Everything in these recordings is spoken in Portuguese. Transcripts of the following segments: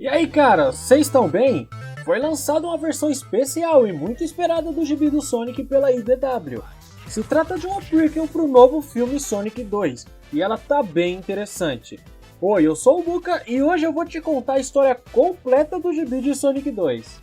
E aí, cara, vocês estão bem? Foi lançada uma versão especial e muito esperada do gibi do Sonic pela IDW. Se trata de uma prequel pro novo filme Sonic 2, e ela tá bem interessante. Oi, eu sou o Buka e hoje eu vou te contar a história completa do gibi de Sonic 2.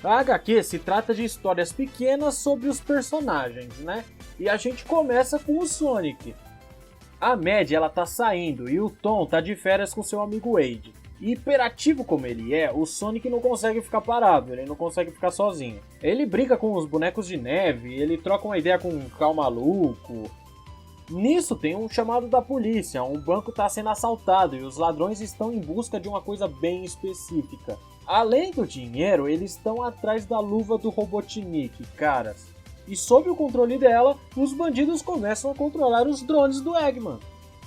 A HQ se trata de histórias pequenas sobre os personagens, né? E a gente começa com o Sonic. A Mad, ela tá saindo e o Tom tá de férias com seu amigo Wade. E hiperativo como ele é, o Sonic não consegue ficar parado, ele não consegue ficar sozinho. Ele brinca com os bonecos de neve, ele troca uma ideia com um Cal maluco. Nisso tem um chamado da polícia, um banco está sendo assaltado e os ladrões estão em busca de uma coisa bem específica. Além do dinheiro, eles estão atrás da luva do Robotnik, caras. E sob o controle dela, os bandidos começam a controlar os drones do Eggman.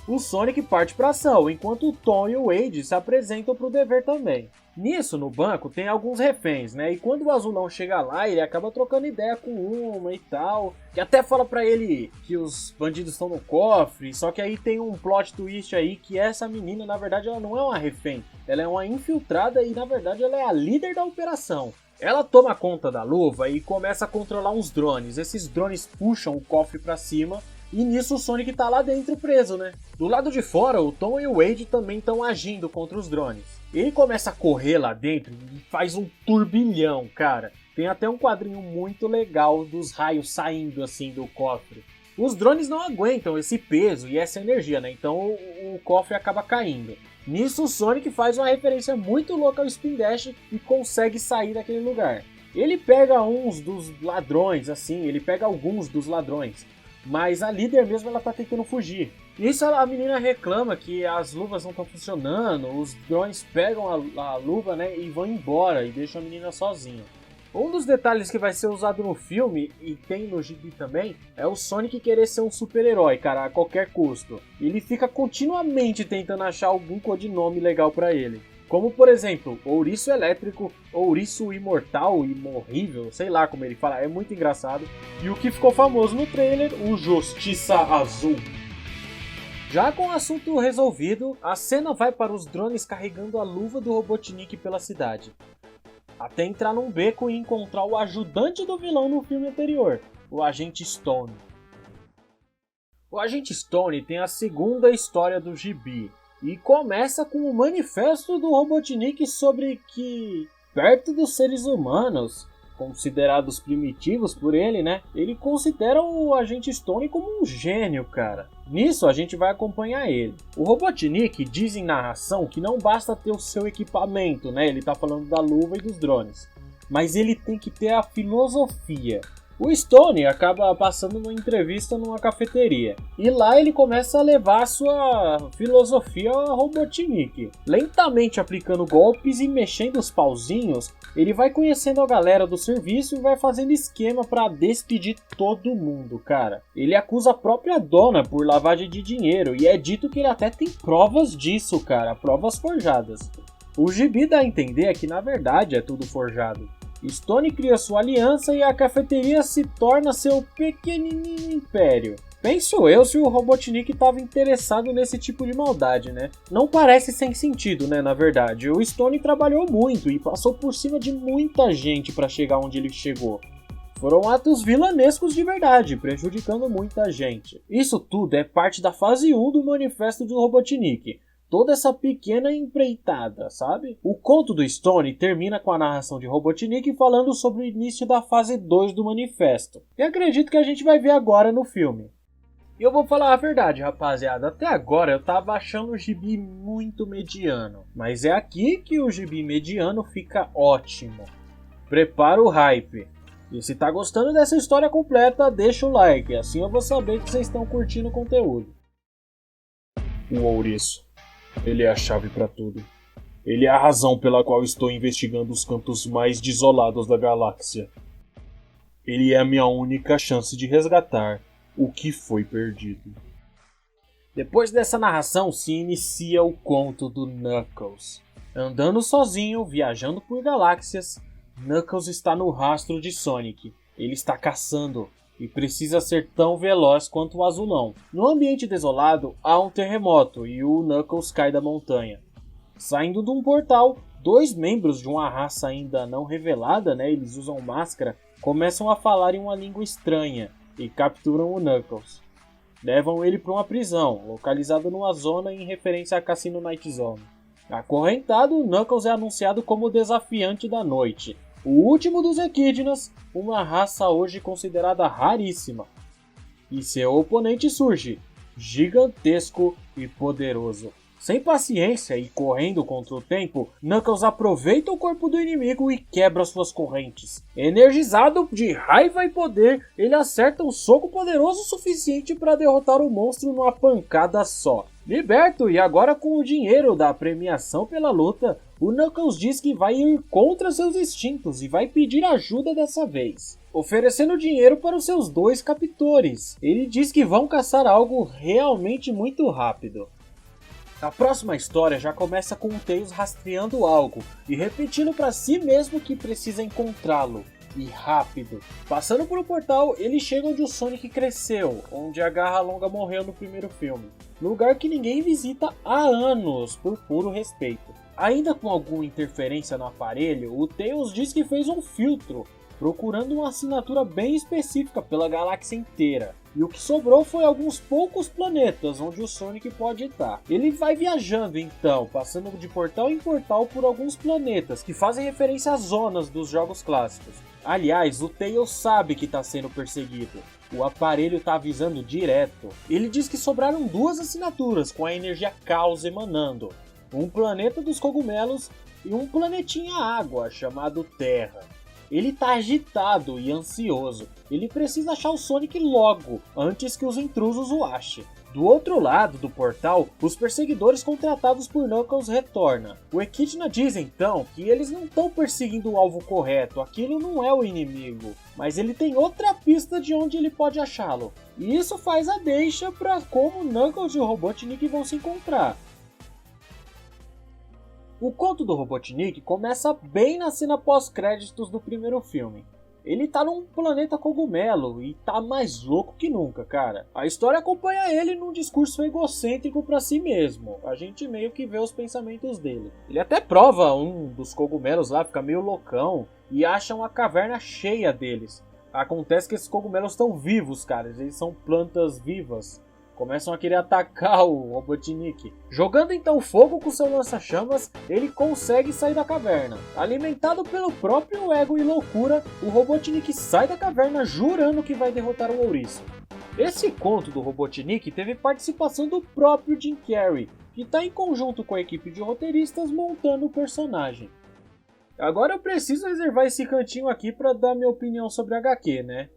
O Sonic parte para ação, enquanto o Tom e o Wade se apresentam para o dever também. Nisso, no banco, tem alguns reféns, né? E quando o Azulão chega lá, ele acaba trocando ideia com uma e tal. Que até fala pra ele que os bandidos estão no cofre, só que aí tem um plot twist aí que essa menina, na verdade, ela não é uma refém. Ela é uma infiltrada e, na verdade, ela é a líder da operação. Ela toma conta da luva e começa a controlar uns drones. Esses drones puxam o cofre pra cima. E nisso o Sonic tá lá dentro preso, né? Do lado de fora, o Tom e o Wade também estão agindo contra os drones. Ele começa a correr lá dentro e faz um turbilhão, cara. Tem até um quadrinho muito legal dos raios saindo assim do cofre. Os drones não aguentam esse peso e essa energia, né? Então o cofre acaba caindo. Nisso o Sonic faz uma referência muito louca ao Spin Dash e consegue sair daquele lugar. Ele pega uns dos ladrões, assim, ele pega alguns dos ladrões. Mas a líder mesmo, ela tá tentando fugir. Nisso a menina reclama que as luvas não estão funcionando, os drones pegam a luva, né, e vão embora e deixam a menina sozinha. Um dos detalhes que vai ser usado no filme, e tem no gibi também, é o Sonic querer ser um super-herói, cara, a qualquer custo. Ele fica continuamente tentando achar algum codinome legal pra ele. Como, por exemplo, Ouriço Elétrico, Ouriço Imortal, Imorrível, sei lá como ele fala, é muito engraçado. E o que ficou famoso no trailer, o Justiça Azul. Já com o assunto resolvido, a cena vai para os drones carregando a luva do Robotnik pela cidade. Até entrar num beco e encontrar o ajudante do vilão no filme anterior, o Agente Stone. O Agente Stone tem a segunda história do gibi. E começa com o manifesto do Robotnik sobre que, perto dos seres humanos, considerados primitivos por ele, né? Ele considera o Agente Stone como um gênio, cara. Nisso a gente vai acompanhar ele. O Robotnik diz em narração que não basta ter o seu equipamento, né? Ele tá falando da luva e dos drones. Mas ele tem que ter a filosofia. O Stone acaba passando uma entrevista numa cafeteria, e lá ele começa a levar a sua filosofia ao Robotnik. Lentamente aplicando golpes e mexendo os pauzinhos, ele vai conhecendo a galera do serviço e vai fazendo esquema para despedir todo mundo, cara. Ele acusa a própria dona por lavagem de dinheiro, e é dito que ele até tem provas disso, cara, provas forjadas. O gibi dá a entender que na verdade é tudo forjado. Stone cria sua aliança e a cafeteria se torna seu pequenininho império. Penso eu se o Robotnik estava interessado nesse tipo de maldade, né? Não parece sem sentido, né, na verdade. O Stone trabalhou muito e passou por cima de muita gente para chegar onde ele chegou. Foram atos vilanescos de verdade, prejudicando muita gente. Isso tudo é parte da fase 1 do manifesto do Robotnik. Toda essa pequena empreitada, sabe? O conto do Stone termina com a narração de Robotnik falando sobre o início da fase 2 do manifesto. E acredito que a gente vai ver agora no filme. E eu vou falar a verdade, rapaziada. Até agora eu tava achando o gibi muito mediano. Mas é aqui que o gibi mediano fica ótimo. Prepara o hype. E se tá gostando dessa história completa, deixa o like. Assim eu vou saber que vocês estão curtindo o conteúdo. O ouriço. Ele é a chave para tudo. Ele é a razão pela qual estou investigando os cantos mais desolados da galáxia. Ele é a minha única chance de resgatar o que foi perdido. Depois dessa narração se inicia o conto do Knuckles. Andando sozinho, viajando por galáxias, Knuckles está no rastro de Sonic. Ele está caçando e precisa ser tão veloz quanto o Azulão. No ambiente desolado há um terremoto e o Knuckles cai da montanha. Saindo de um portal, dois membros de uma raça ainda não revelada, né, eles usam máscara, começam a falar em uma língua estranha e capturam o Knuckles. Levam ele para uma prisão, localizada numa zona em referência a Cassino Night Zone. Acorrentado, Knuckles é anunciado como o desafiante da noite, o último dos Equidnas, uma raça hoje considerada raríssima. E seu oponente surge, gigantesco e poderoso. Sem paciência e correndo contra o tempo, Knuckles aproveita o corpo do inimigo e quebra suas correntes. Energizado de raiva e poder, ele acerta um soco poderoso o suficiente para derrotar o monstro numa pancada só. Liberto e agora com o dinheiro da premiação pela luta, o Knuckles diz que vai ir contra seus instintos e vai pedir ajuda dessa vez, oferecendo dinheiro para os seus dois captores. Ele diz que vão caçar algo realmente muito rápido. A próxima história já começa com o Tails rastreando algo e repetindo para si mesmo que precisa encontrá-lo, e rápido. Passando por um portal, ele chega onde o Sonic cresceu, onde a Garra Longa morreu no primeiro filme, lugar que ninguém visita há anos por puro respeito. Ainda com alguma interferência no aparelho, o Tails diz que fez um filtro, procurando uma assinatura bem específica pela galáxia inteira. E o que sobrou foi alguns poucos planetas onde o Sonic pode estar. Ele vai viajando então, passando de portal em portal por alguns planetas que fazem referência às zonas dos jogos clássicos. Aliás, o Tails sabe que está sendo perseguido. O aparelho está avisando direto. Ele diz que sobraram duas assinaturas com a energia caos emanando. Um planeta dos cogumelos e um planetinha água chamado Terra. Ele tá agitado e ansioso. Ele precisa achar o Sonic logo, antes que os intrusos o achem. Do outro lado do portal, os perseguidores contratados por Knuckles retornam. O Echidna diz então que eles não estão perseguindo o alvo correto, aquilo não é o inimigo, mas ele tem outra pista de onde ele pode achá-lo. E isso faz a deixa para como Knuckles e o Robotnik vão se encontrar. O conto do Robotnik começa bem na cena pós-créditos do primeiro filme. Ele tá num planeta cogumelo e tá mais louco que nunca, cara. A história acompanha ele num discurso egocêntrico pra si mesmo. A gente meio que vê os pensamentos dele. Ele até prova um dos cogumelos lá, fica meio loucão e acha uma caverna cheia deles. Acontece que esses cogumelos estão vivos, cara. Eles são plantas vivas. Começam a querer atacar o Robotnik. Jogando então fogo com seu lança-chamas, ele consegue sair da caverna. Alimentado pelo próprio ego e loucura, o Robotnik sai da caverna jurando que vai derrotar o ouriço. Esse conto do Robotnik teve participação do próprio Jim Carrey, que está em conjunto com a equipe de roteiristas montando o personagem. Agora eu preciso reservar esse cantinho aqui para dar minha opinião sobre a HQ, né?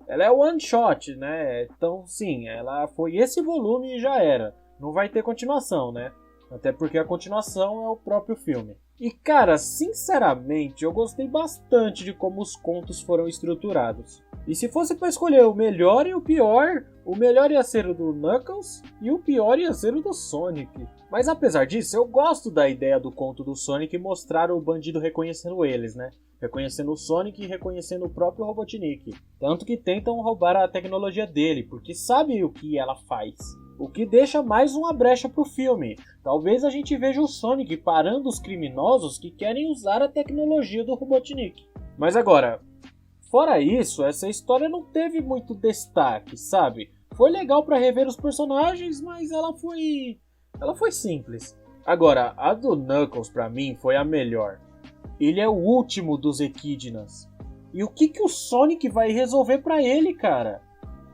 Ela é one shot, né? Então sim, ela foi esse volume e já era. Não vai ter continuação, né? Até porque a continuação é o próprio filme. E cara, sinceramente, eu gostei bastante de como os contos foram estruturados. E se fosse para escolher o melhor e o melhor ia ser o do Knuckles e o pior ia ser o do Sonic. Mas apesar disso, eu gosto da ideia do conto do Sonic mostrar o bandido reconhecendo eles, né? Reconhecendo o Sonic e reconhecendo o próprio Robotnik. Tanto que tentam roubar a tecnologia dele, porque sabe o que ela faz. O que deixa mais uma brecha pro filme. Talvez a gente veja o Sonic parando os criminosos que querem usar a tecnologia do Robotnik. Mas agora, fora isso, essa história não teve muito destaque, sabe? Foi legal pra rever os personagens, mas ela foi simples. Agora, a do Knuckles pra mim foi a melhor. Ele é o último dos Equidnas. E o que o Sonic vai resolver pra ele, cara?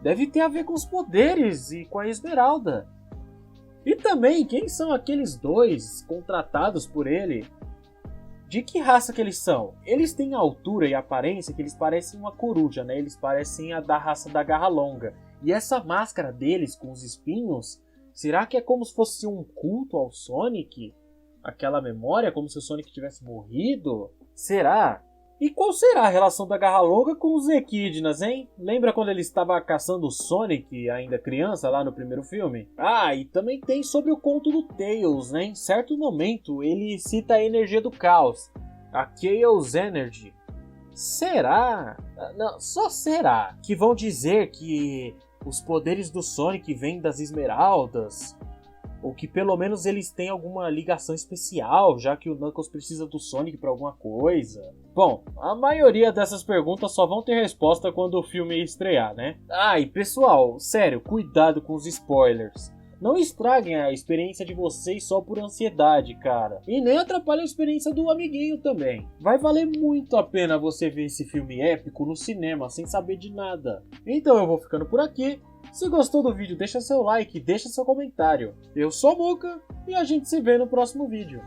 Deve ter a ver com os poderes e com a Esmeralda. E também, quem são aqueles dois contratados por ele? De que raça que eles são? Eles têm a altura e a aparência que eles parecem uma coruja, né? Eles parecem a da raça da Garra Longa. E essa máscara deles com os espinhos, será que é como se fosse um culto ao Sonic? Aquela memória, como se o Sonic tivesse morrido? Será? E qual será a relação da Garra Longa com os Equidnas, hein? Lembra quando ele estava caçando o Sonic, ainda criança, lá no primeiro filme? Ah, e também tem sobre o conto do Tails, né? Em certo momento, ele cita a energia do caos, a Chaos Energy. Será? Não, só será que vão dizer que os poderes do Sonic vêm das esmeraldas? Ou que pelo menos eles têm alguma ligação especial, já que o Knuckles precisa do Sonic pra alguma coisa. Bom, a maioria dessas perguntas só vão ter resposta quando o filme estrear, né? Ah, e pessoal, sério, cuidado com os spoilers. Não estraguem a experiência de vocês só por ansiedade, cara. E nem atrapalhem a experiência do amiguinho também. Vai valer muito a pena você ver esse filme épico no cinema sem saber de nada. Então eu vou ficando por aqui. Se gostou do vídeo, deixa seu like, deixa seu comentário. Eu sou o Muka e a gente se vê no próximo vídeo.